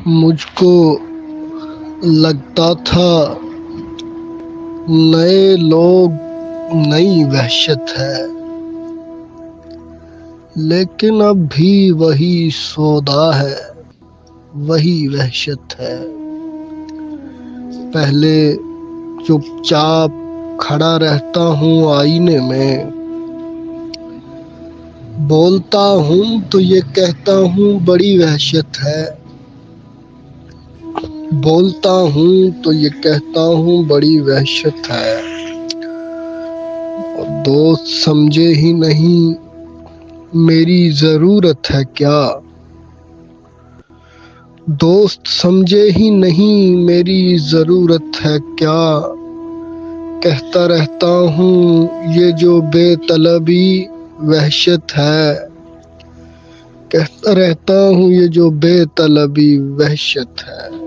मुझको लगता था नए लोग नई वहशत है, लेकिन अब भी वही सौदा है, वही वहशत है। पहले चुपचाप खड़ा रहता हूँ आईने में, बोलता हूँ तो ये कहता हूँ बड़ी वहशत है, बोलता हूँ तो ये कहता हूँ बड़ी वहशत है। और दोस्त समझे ही नहीं मेरी ज़रूरत है क्या, दोस्त समझे ही नहीं मेरी ज़रूरत है क्या। कहता रहता हूँ ये जो बेतलबी वहशत है, कहता रहता हूँ ये जो बेतलबी वहशत है।